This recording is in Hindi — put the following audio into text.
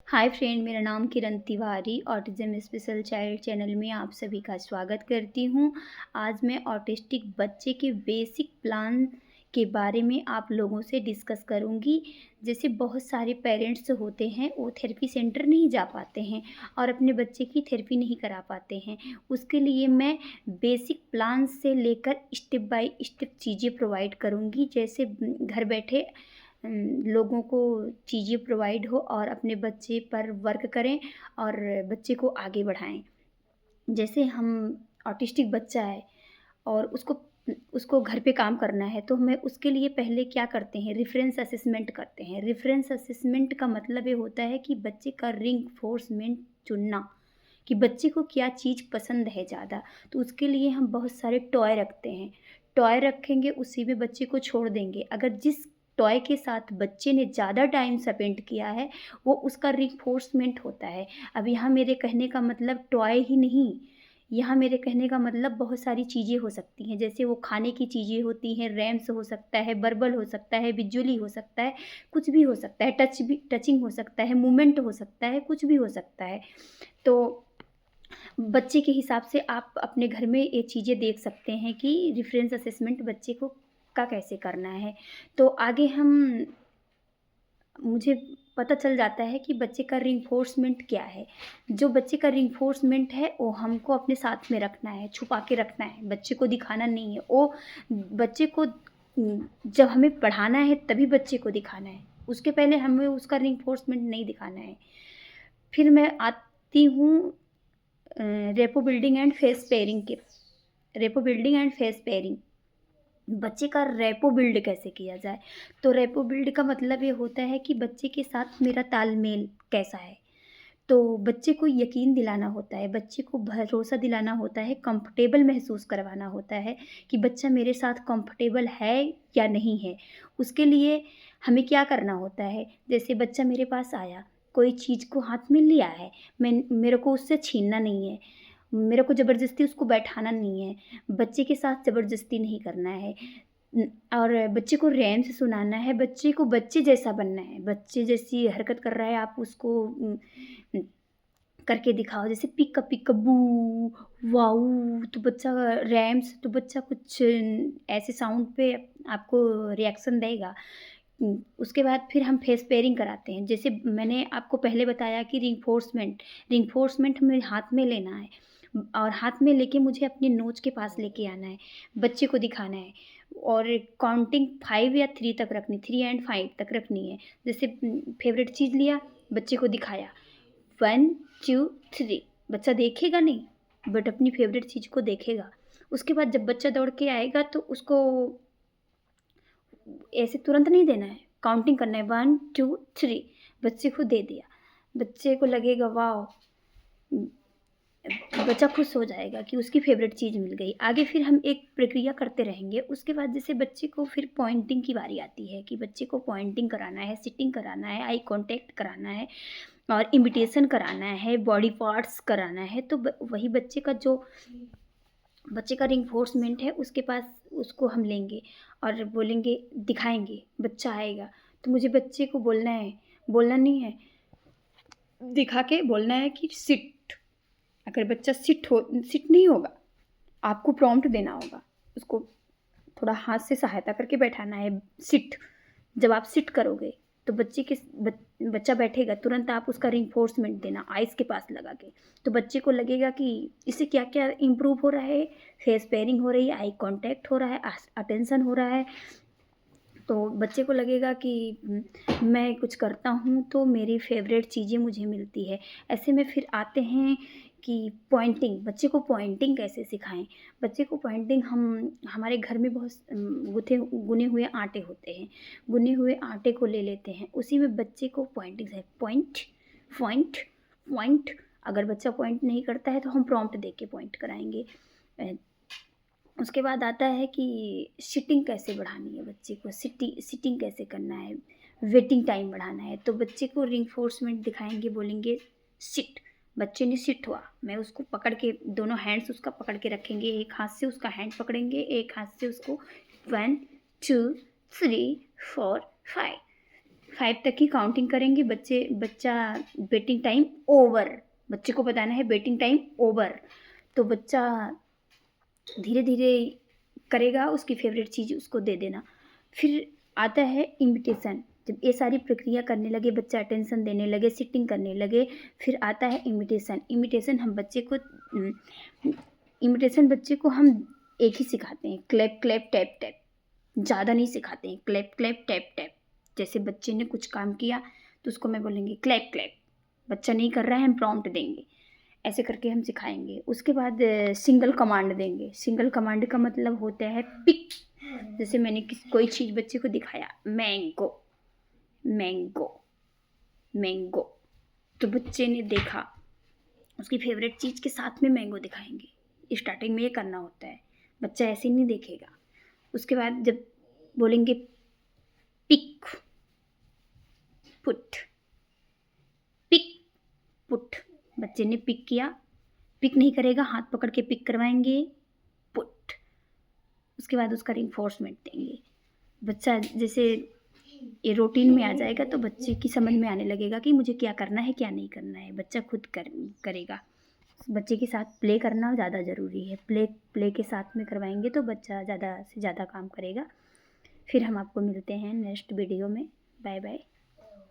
हाय फ्रेंड, मेरा नाम Kiran Tiwari autism special child channel में आप सभी का स्वागत करती हूँ। आज मैं ऑटिस्टिक बच्चे के बेसिक प्लान के बारे में आप लोगों से डिस्कस करूँगी। जैसे बहुत सारे पेरेंट्स होते हैं, वो थेरेपी सेंटर नहीं जा पाते हैं और अपने बच्चे की थेरेपी नहीं करा पाते हैं। उसके लिए मैं बेसिक प्लान से लेकर स्टेप बाय स्टेप चीज़ें प्रोवाइड करूँगी, जैसे घर बैठे लोगों को चीज़ें प्रोवाइड हो और अपने बच्चे पर वर्क करें और बच्चे को आगे बढ़ाएँ। जैसे हम ऑटिस्टिक बच्चा है और उसको उसको घर पे काम करना है, तो हमें उसके लिए पहले क्या करते हैं, रेफ़रेंस असेसमेंट करते हैं। रेफ़रेंस असेसमेंट का मतलब ये होता है कि बच्चे का रिइंफोर्समेंट चुनना, कि बच्चे को क्या चीज़ पसंद है ज़्यादा। तो उसके लिए हम बहुत सारे टॉय रखते हैं। टॉय रखेंगे, उसी में बच्चे को छोड़ देंगे। अगर जिस टॉय के साथ बच्चे ने ज़्यादा टाइम स्पेंड किया है, वो उसका रिइंफोर्समेंट होता है। अब यहाँ मेरे कहने का मतलब टॉय ही नहीं, यहाँ मेरे कहने का मतलब बहुत सारी चीज़ें हो सकती हैं। जैसे वो खाने की चीज़ें होती हैं, रैम्स हो सकता है, वर्बल हो सकता है, विज़ुअली हो सकता है, कुछ भी हो सकता है, टचिंग हो सकता है, मूवमेंट हो सकता है, कुछ भी हो सकता है। तो बच्चे के हिसाब से आप अपने घर में ये चीज़ें देख सकते हैं कि रेफ़रेंस असेसमेंट बच्चे को का कैसे करना है। तो आगे हम मुझे पता चल जाता है कि बच्चे का रिइंफोर्समेंट क्या है। जो बच्चे का रिइंफोर्समेंट है, वो हमको अपने साथ में रखना है, छुपा के रखना है, बच्चे को दिखाना नहीं है। वो बच्चे को जब हमें पढ़ाना है तभी बच्चे को दिखाना है, उसके पहले हमें उसका रिइंफोर्समेंट नहीं दिखाना है। फिर मैं आती हूँ rapport building and face pairing के। Rapport building and face pairing, बच्चे का रेपो बिल्ड कैसे किया जाए। तो रेपो बिल्ड का मतलब ये होता है कि बच्चे के साथ मेरा तालमेल कैसा है। तो बच्चे को यकीन दिलाना होता है, बच्चे को भरोसा दिलाना होता है, कंफर्टेबल महसूस करवाना होता है कि बच्चा मेरे साथ कंफर्टेबल है या नहीं है। उसके लिए हमें क्या करना होता है, जैसे बच्चा मेरे पास आया, कोई चीज़ को हाथ में लिया है, मेरे को उससे छीनना नहीं है, मेरे को ज़बरदस्ती उसको बैठाना नहीं है, बच्चे के साथ ज़बरदस्ती नहीं करना है। और बच्चे को रैम से सुनाना है, बच्चे को बच्चे जैसा बनना है, बच्चे जैसी हरकत कर रहा है आप उसको करके दिखाओ। जैसे पिक पिक बू, वाऊ, तो बच्चा रैम्स, तो बच्चा कुछ ऐसे साउंड पे आपको रिएक्शन देगा। उसके बाद फिर हम फेस पेयरिंग कराते हैं। जैसे मैंने आपको पहले बताया कि रिइंफोर्समेंट हमें हाथ में लेना है और हाथ में लेके मुझे अपनी नोच के पास लेके आना है, बच्चे को दिखाना है और काउंटिंग 5 या 3 तक रखनी, 3 एंड 5 तक रखनी है। जैसे फ़ेवरेट चीज़ लिया, बच्चे को दिखाया, 1, 2, 3, बच्चा देखेगा नहीं, बट अपनी फ़ेवरेट चीज़ को देखेगा। उसके बाद जब बच्चा दौड़ के आएगा तो उसको ऐसे तुरंत नहीं देना है, काउंटिंग करना है, 1, 2, 3, बच्चे को दे दिया। बच्चे को लगेगा वॉव! बच्चा खुश हो जाएगा कि उसकी फ़ेवरेट चीज़ मिल गई। आगे फिर हम एक प्रक्रिया करते रहेंगे। उसके बाद जैसे बच्चे को फिर पॉइंटिंग की बारी आती है कि बच्चे को पॉइंटिंग कराना है, सिटिंग कराना है, आई कॉन्टैक्ट कराना है और इमिटेशन कराना है, बॉडी पार्ट्स कराना है। तो वही बच्चे का रिइंफोर्समेंट है, उसके पास उसको हम लेंगे और बोलेंगे, दिखाएँगे, बच्चा आएगा। तो मुझे बच्चे को बोलना नहीं है, दिखा के बोलना है कि सिट। अगर बच्चा सिट नहीं होगा, आपको प्रॉम्प्ट देना होगा। उसको थोड़ा हाथ से सहायता करके बैठाना है, सिट। जब आप सिट करोगे तो बच्चा बैठेगा, तुरंत आप उसका रिइंफोर्समेंट देना आइज़ के पास लगा के। तो बच्चे को लगेगा कि इससे क्या-क्या इम्प्रूव हो रहा है, फेस पेयरिंग हो रही है, आई कॉन्टैक्ट हो रहा है, अटेंशन हो रहा है। तो बच्चे को लगेगा कि मैं कुछ करता हूँ तो मेरी फ़ेवरेट चीज़ें मुझे मिलती है। ऐसे में फिर आते हैं कि पॉइंटिंग, बच्चे को पॉइंटिंग कैसे सिखाएँ? बच्चे को पॉइंटिंग हम हमारे घर में बहुत गुने हुए आटे होते हैं। गुने हुए आटे को ले लेते हैं, उसी में बच्चे को पॉइंटिंग से पॉइंट, पॉइंट, पॉइंट। अगर बच्चा पॉइंट नहीं करता है तो हम प्रॉम्प्ट दे के पॉइंट कराएँगे। अ, उसके बाद आता है कि सिटिंग कैसे बढ़ानी है बच्चे को, सिटिंग कैसे करना है, वेटिंग टाइम बढ़ाना है। तो बच्चे को रिइंफोर्समेंट दिखाएँगे, बोलेंगे सिट, बच्चे ने सिट हुआ, मैं उसको पकड़ के दोनों हैंड्स उसका पकड़ के रखेंगे, एक हाथ से उसका हैंड पकड़ेंगे, एक हाथ से उसको 1, 2, 3, 4, 5, 5 तक की काउंटिंग करेंगे। बच्चा बेटिंग टाइम ओवर, बच्चे को बताना है बेटिंग टाइम ओवर। तो बच्चा धीरे धीरे करेगा, उसकी फेवरेट चीज़ उसको दे देना। फिर आता है इमिटेशन। जब ये सारी प्रक्रिया करने लगे, बच्चा अटेंशन देने लगे, सिटिंग करने लगे, फिर आता है इमिटेशन। इमिटेशन बच्चे को हम एक ही सिखाते हैं, क्लैप क्लैप टैप टैप। ज़्यादा नहीं सिखाते हैं, क्लैप क्लैप टैप टैप। जैसे बच्चे ने कुछ काम किया तो उसको मैं बोलेंगे क्लैप क्लैप, बच्चा नहीं कर रहा है हम प्रॉम्प्ट देंगे, ऐसे करके हम सिखाएंगे। उसके बाद सिंगल कमांड देंगे। सिंगल कमांड का मतलब होता है पिक। जैसे मैंने कोई चीज़ बच्चे को दिखाया, मैंगो मैंगो मैंगो, तो बच्चे ने देखा, उसकी फेवरेट चीज़ के साथ में मैंगो दिखाएंगे। स्टार्टिंग में ये करना होता है, बच्चा ऐसे नहीं देखेगा। उसके बाद जब बोलेंगे पिक पुट, पिक पुट, बच्चे ने पिक किया, पिक नहीं करेगा, हाथ पकड़ के पिक करवाएंगे, पुट। उसके बाद उसका रिइंफोर्समेंट देंगे। बच्चा जैसे ये रूटीन में आ जाएगा तो बच्चे की समझ में आने लगेगा कि मुझे क्या करना है क्या नहीं करना है। बच्चा खुद करेगा। बच्चे के साथ प्ले करना ज़्यादा ज़रूरी है। प्ले के साथ में करवाएंगे तो बच्चा ज़्यादा से ज़्यादा काम करेगा। फिर हम आपको मिलते हैं नेक्स्ट वीडियो में। Bye bye.